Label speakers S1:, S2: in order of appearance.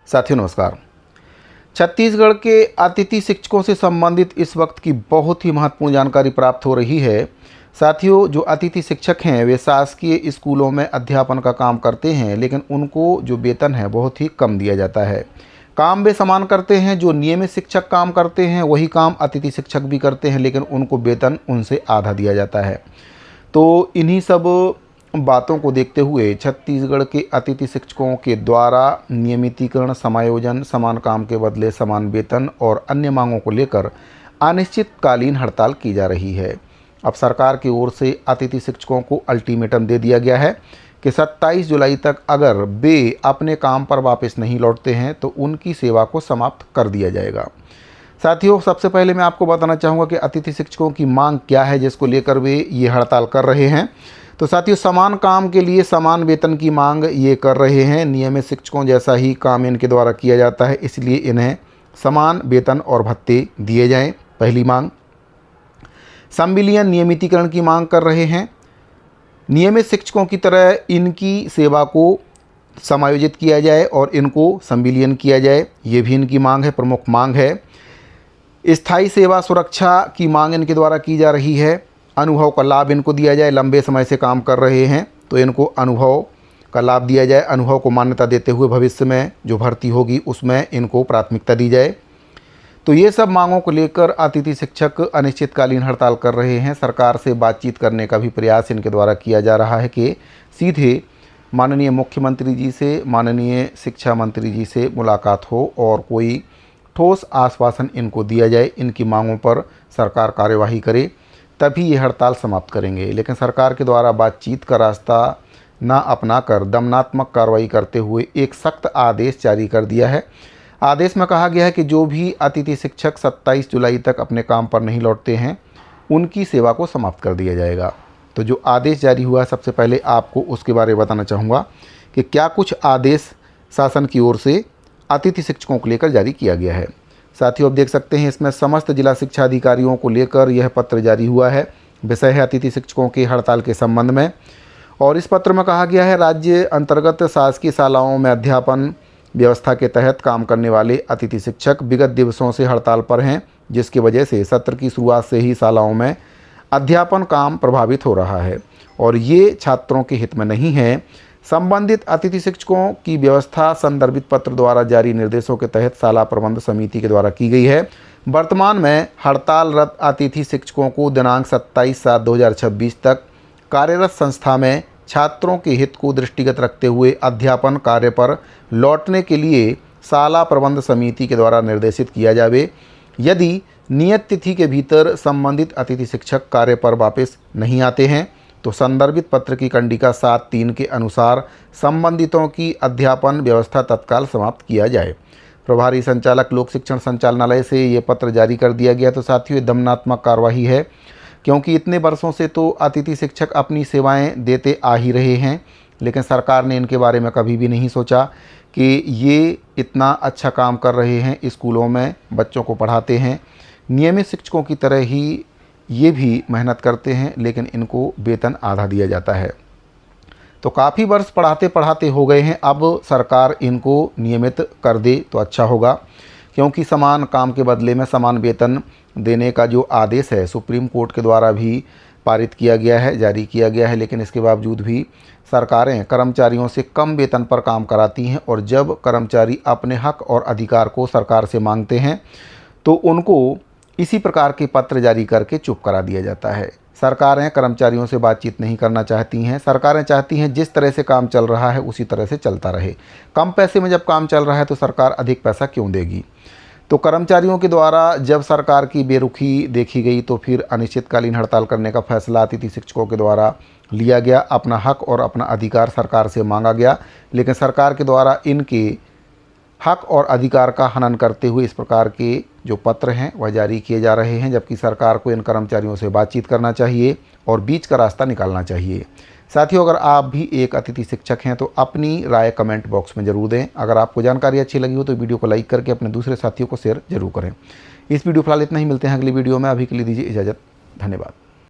S1: साथियों नमस्कार। छत्तीसगढ़ के अतिथि शिक्षकों से संबंधित इस वक्त की बहुत ही महत्वपूर्ण जानकारी प्राप्त हो रही है। साथियों, जो अतिथि शिक्षक हैं वे शासकीय स्कूलों में अध्यापन का काम करते हैं, लेकिन उनको जो वेतन है बहुत ही कम दिया जाता है। काम वे समान करते हैं, जो नियमित शिक्षक काम करते हैं वही काम अतिथि शिक्षक भी करते हैं, लेकिन उनको वेतन उनसे आधा दिया जाता है। तो इन्हीं सब बातों को देखते हुए छत्तीसगढ़ के अतिथि शिक्षकों के द्वारा नियमितीकरण, समायोजन, समान काम के बदले समान वेतन और अन्य मांगों को लेकर अनिश्चितकालीन हड़ताल की जा रही है। अब सरकार की ओर से अतिथि शिक्षकों को अल्टीमेटम दे दिया गया है कि 27 जुलाई तक अगर वे अपने काम पर वापस नहीं लौटते हैं तो उनकी सेवा को समाप्त कर दिया जाएगा। साथियों, सबसे पहले मैं आपको बताना चाहूँगा कि अतिथि शिक्षकों की मांग क्या है जिसको लेकर वे ये हड़ताल कर रहे हैं। तो साथियों, समान काम के लिए समान वेतन की मांग ये कर रहे हैं। नियमित शिक्षकों जैसा ही काम इनके द्वारा किया जाता है, इसलिए इन्हें समान वेतन और भत्ते दिए जाएं, पहली मांग। संविलियन नियमितीकरण की मांग कर रहे हैं। नियमित शिक्षकों की तरह इनकी सेवा को समायोजित किया जाए और इनको संविलियन किया जाए, ये भी इनकी मांग है, प्रमुख मांग है। स्थायी सेवा सुरक्षा की मांग इनके द्वारा की जा रही है। अनुभव का लाभ इनको दिया जाए, लंबे समय से काम कर रहे हैं तो इनको अनुभव का लाभ दिया जाए। अनुभव को मान्यता देते हुए भविष्य में जो भर्ती होगी उसमें इनको प्राथमिकता दी जाए। तो ये सब मांगों को लेकर अतिथि शिक्षक अनिश्चितकालीन हड़ताल कर रहे हैं। सरकार से बातचीत करने का भी प्रयास इनके द्वारा किया जा रहा है कि सीधे माननीय मुख्यमंत्री जी से, माननीय शिक्षा मंत्री जी से मुलाकात हो और कोई ठोस आश्वासन इनको दिया जाए, इनकी मांगों पर सरकार कार्यवाही करे, तभी ये हड़ताल समाप्त करेंगे। लेकिन सरकार के द्वारा बातचीत का रास्ता ना अपनाकर दमनात्मक कार्रवाई करते हुए एक सख्त आदेश जारी कर दिया है। आदेश में कहा गया है कि जो भी अतिथि शिक्षक 27 जुलाई तक अपने काम पर नहीं लौटते हैं उनकी सेवा को समाप्त कर दिया जाएगा। तो जो आदेश जारी हुआ है, सबसे पहले आपको उसके बारे में बताना चाहूँगा कि क्या कुछ आदेश शासन की ओर से अतिथि शिक्षकों को लेकर जारी किया गया है। साथियों, आप देख सकते हैं इसमें समस्त जिला शिक्षा अधिकारियों को लेकर यह पत्र जारी हुआ है। विषय है अतिथि शिक्षकों की हड़ताल के संबंध में। और इस पत्र में कहा गया है, राज्य अंतर्गत शासकीय शालाओं में अध्यापन व्यवस्था के तहत काम करने वाले अतिथि शिक्षक विगत दिवसों से हड़ताल पर हैं, जिसकी वजह से सत्र की शुरुआत से ही शालाओं में अध्यापन काम प्रभावित हो रहा है और ये छात्रों के हित में नहीं है। संबंधित अतिथि शिक्षकों की व्यवस्था संदर्भित पत्र द्वारा जारी निर्देशों के तहत शाला प्रबंध समिति के द्वारा की गई है। वर्तमान में हड़तालरत अतिथि शिक्षकों को दिनांक 27/7/2026 तक कार्यरत संस्था में छात्रों के हित को दृष्टिगत रखते हुए अध्यापन कार्य पर लौटने के लिए शाला प्रबंध समिति के द्वारा निर्देशित किया जावे। यदि नियत तिथि के भीतर संबंधित अतिथि शिक्षक कार्य पर वापस नहीं आते हैं तो संदर्भित पत्र की कंडिका 7(3) के अनुसार संबंधितों की अध्यापन व्यवस्था तत्काल समाप्त किया जाए। प्रभारी संचालक लोक शिक्षण संचालनालय से ये पत्र जारी कर दिया गया। तो साथियों, ये दमनात्मक कार्यवाही है, क्योंकि इतने वर्षों से तो अतिथि शिक्षक अपनी सेवाएं देते आ ही रहे हैं, लेकिन सरकार ने इनके बारे में कभी भी नहीं सोचा कि ये इतना अच्छा काम कर रहे हैं, स्कूलों में बच्चों को पढ़ाते हैं, नियमित शिक्षकों की तरह ही ये भी मेहनत करते हैं, लेकिन इनको वेतन आधा दिया जाता है। तो काफ़ी वर्ष पढ़ाते पढ़ाते हो गए हैं, अब सरकार इनको नियमित कर दे तो अच्छा होगा, क्योंकि समान काम के बदले में समान वेतन देने का जो आदेश है सुप्रीम कोर्ट के द्वारा भी पारित किया गया है, जारी किया गया है। लेकिन इसके बावजूद भी सरकारें कर्मचारियों से कम वेतन पर काम कराती हैं और जब कर्मचारी अपने हक और अधिकार को सरकार से मांगते हैं तो उनको इसी प्रकार के पत्र जारी करके चुप करा दिया जाता है। सरकारें कर्मचारियों से बातचीत नहीं करना चाहती हैं। सरकारें चाहती हैं जिस तरह से काम चल रहा है उसी तरह से चलता रहे। कम पैसे में जब काम चल रहा है तो सरकार अधिक पैसा क्यों देगी। तो कर्मचारियों के द्वारा जब सरकार की बेरुखी देखी गई तो फिर अनिश्चितकालीन हड़ताल करने का फैसला अतिथि शिक्षकों के द्वारा लिया गया। अपना हक और अपना अधिकार सरकार से मांगा गया, लेकिन सरकार के द्वारा इनके हक और अधिकार का हनन करते हुए इस प्रकार के जो पत्र हैं वह जारी किए जा रहे हैं, जबकि सरकार को इन कर्मचारियों से बातचीत करना चाहिए और बीच का रास्ता निकालना चाहिए। साथियों, अगर आप भी एक अतिथि शिक्षक हैं तो अपनी राय कमेंट बॉक्स में ज़रूर दें। अगर आपको जानकारी अच्छी लगी हो तो वीडियो को लाइक करके अपने दूसरे साथियों को शेयर जरूर करें। इस वीडियो फिलहाल इतना ही, मिलते हैं अगली वीडियो में। अभी के लिए दीजिए इजाज़त, धन्यवाद।